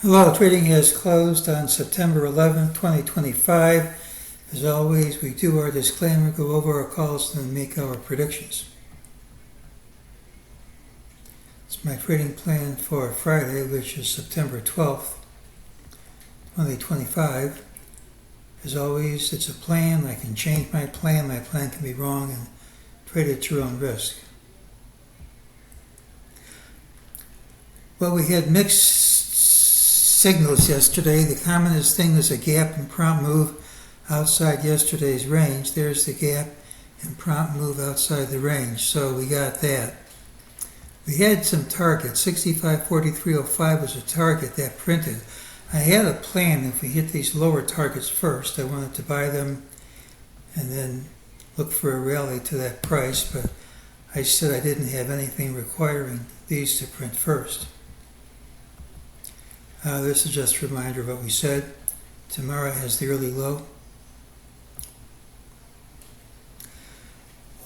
Hello, trading has closed on September 11th, 2025. As always, we do our disclaimer, go over our calls, and then make our predictions. It's my trading plan for Friday, which is September 12th, 2025. As always, it's a plan. I can change my plan. My plan can be wrong, and trade at your own risk. Well, we had mixed signals yesterday. The commonest thing was a gap and prompt move outside yesterday's range. There's the gap and prompt move outside the range. So we got that. We had some targets. 65.4305 was a target that printed. I had a plan. If we hit these lower targets first, I wanted to buy them and then look for a rally to that price, but I said I didn't have anything requiring these to print first. This is just a reminder of what we said. Tomorrow has the early low.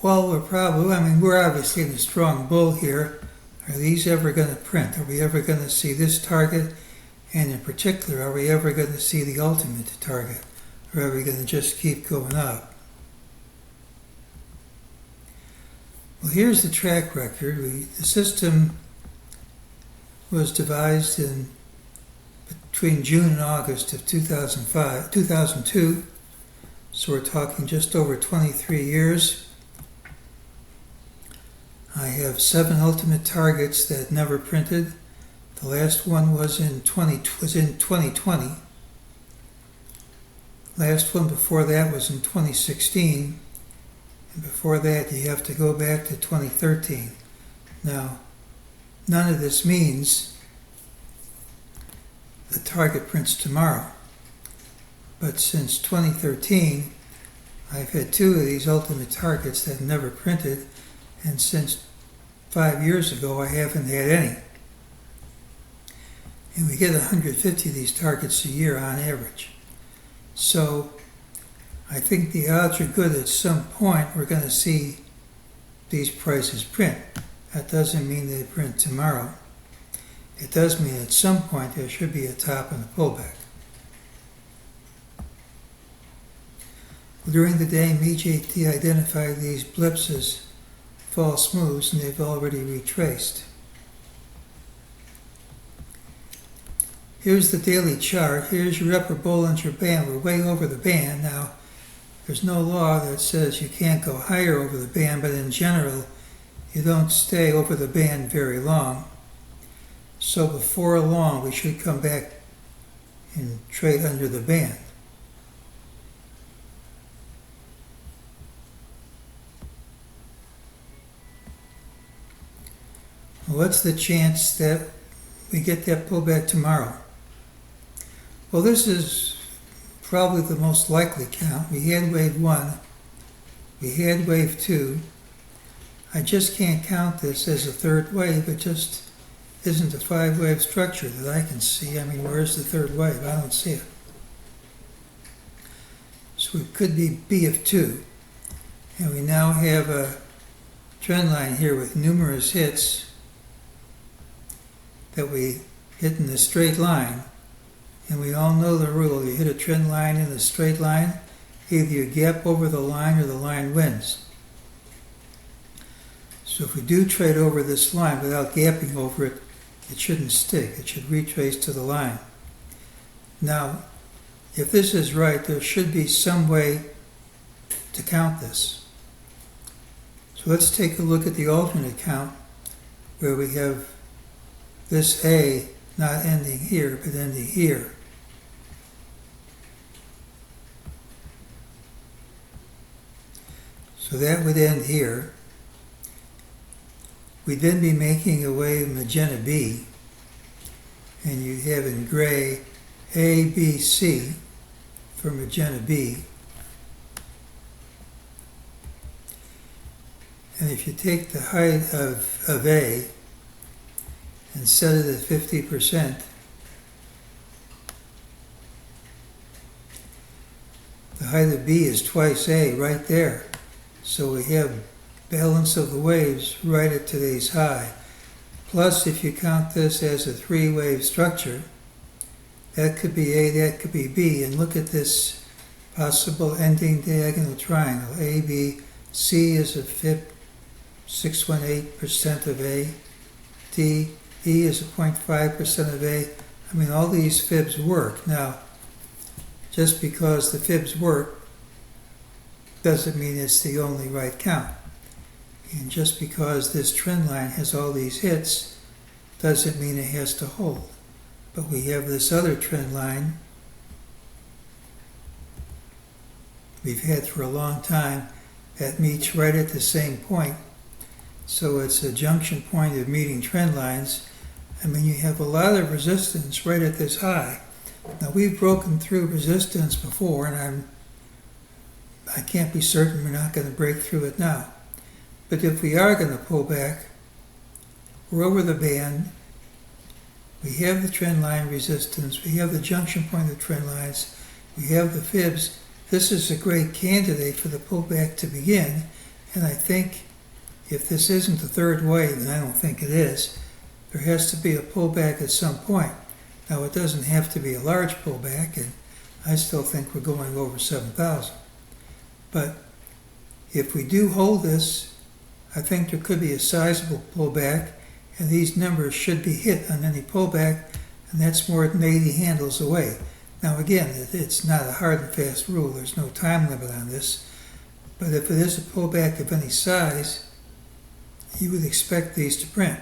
Well, we're obviously in a strong bull here. Are these ever going to print? Are we ever going to see this target? And in particular, are we ever going to see the ultimate target? Or are we going to just keep going up? Well, here's the track record. The system was devised between June and August of 2002, so we're talking just over 23 years. I have 7 ultimate targets that never printed. The last one was in 2020. Last one before that was in 2016, and before that you have to go back to 2013. Now, none of this means the target prints tomorrow. But since 2013, I've had 2 of these ultimate targets that never printed, and since 5 years ago, I haven't had any. And we get 150 of these targets a year on average. So I think the odds are good at some point we're going to see these prices print. That doesn't mean they print tomorrow. It does mean at some point there should be a top and a pullback. During the day, MEJT identified these blips as false moves, and they've already retraced. Here's the daily chart. Here's your upper Bollinger Band. We're way over the band. Now, there's no law that says you can't go higher over the band, but in general, you don't stay over the band very long. So before long, we should come back and trade under the band. What's the chance that we get that pullback tomorrow? Well, this is probably the most likely count. We had wave 1. We had wave 2. I just can't count this as a third wave. It just isn't a 5-wave structure that I can see. Where's the third wave? I don't see it. So it could be B of 2. And we now have a trend line here with numerous hits that we hit in a straight line. And we all know the rule. You hit a trend line in a straight line, either you gap over the line or the line wins. So if we do trade over this line without gapping over it, it shouldn't stick. It should retrace to the line. Now, if this is right, there should be some way to count this. So let's take a look at the alternate count, where we have this A not ending here, but ending here. So that would end here. We'd then be making a wave magenta B, and you have in gray A, B, C for magenta B. And if you take the height of A and set it at 50%, the height of B is twice A right there. So we have balance of the waves right at today's high. Plus, if you count this as a 3-wave structure, That could be A, that could be B. And look at this possible ending diagonal triangle. A, B, C is a fib 618% of A. D, E is a 0.5% of A. I mean, all these fibs work. Now, just because the fibs work doesn't mean it's the only right count. And just because this trend line has all these hits doesn't mean it has to hold. But we have this other trend line we've had for a long time that meets right at the same point. So it's a junction point of meeting trend lines. I mean, you have a lot of resistance right at this high. Now, we've broken through resistance before, and I can't be certain we're not going to break through it now. But if we are going to pull back, we're over the band. We have the trend line resistance. We have the junction point of trend lines. We have the fibs. This is a great candidate for the pullback to begin. And I think if this isn't the third wave, and I don't think it is, there has to be a pullback at some point. Now, it doesn't have to be a large pullback, and I still think we're going over 7,000. But if we do hold this, I think there could be a sizable pullback, and these numbers should be hit on any pullback, and that's more than 80 handles away. Now, again, it's not a hard and fast rule. There's no time limit on this. But if it is a pullback of any size, you would expect these to print.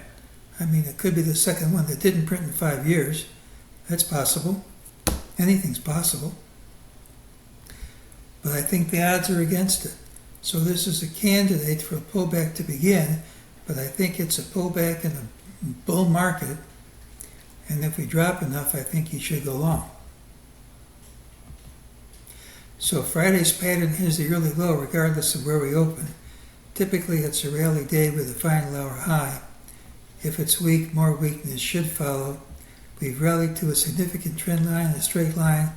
I mean, it could be the second one that didn't print in 5 years. That's possible. Anything's possible. But I think the odds are against it. So this is a candidate for a pullback to begin, but I think it's a pullback in a bull market, and if we drop enough, I think you should go long. So Friday's pattern is the early low regardless of where we open. Typically it's a rally day with a final hour high. If it's weak, more weakness should follow. We've rallied to a significant trend line, a straight line,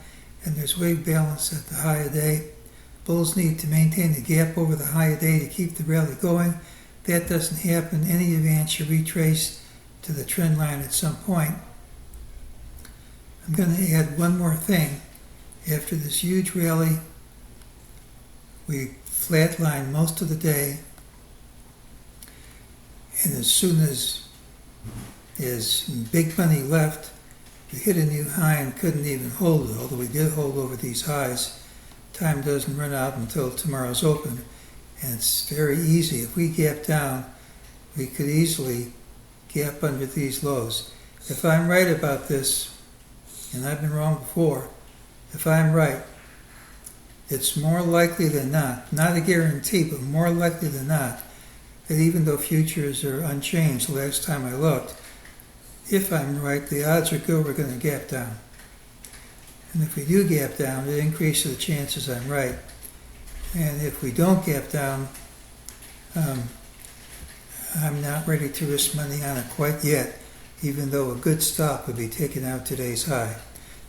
and there's wave balance at the high of day. Bulls need to maintain the gap over the high of day to keep the rally going. If that doesn't happen, any advance should retrace to the trend line at some point. I'm going to add one more thing. After this huge rally, we flatlined most of the day, and as soon as big money left, we hit a new high and couldn't even hold it, although we did hold over these highs. Time doesn't run out until tomorrow's open, and it's very easy. If we gap down, we could easily gap under these lows. If I'm right about this, and I've been wrong before, if I'm right, it's more likely than not a guarantee, but more likely than not, that even though futures are unchanged the last time I looked, if I'm right, the odds are good we're going to gap down. And if we do gap down, it increases the chances I'm right. And if we don't gap down, I'm not ready to risk money on it quite yet, even though a good stop would be taking out today's high.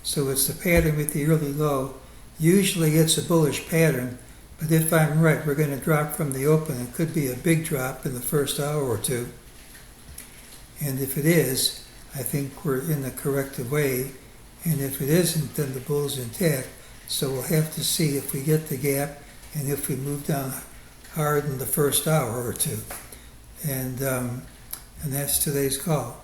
So it's the pattern with the early low. Usually it's a bullish pattern, but if I'm right, we're going to drop from the open. It could be a big drop in the first hour or two. And if it is, I think we're in the corrective wave. And if it isn't, then the bull's intact. So we'll have to see if we get the gap and if we move down hard in the first hour or two. And that's today's call.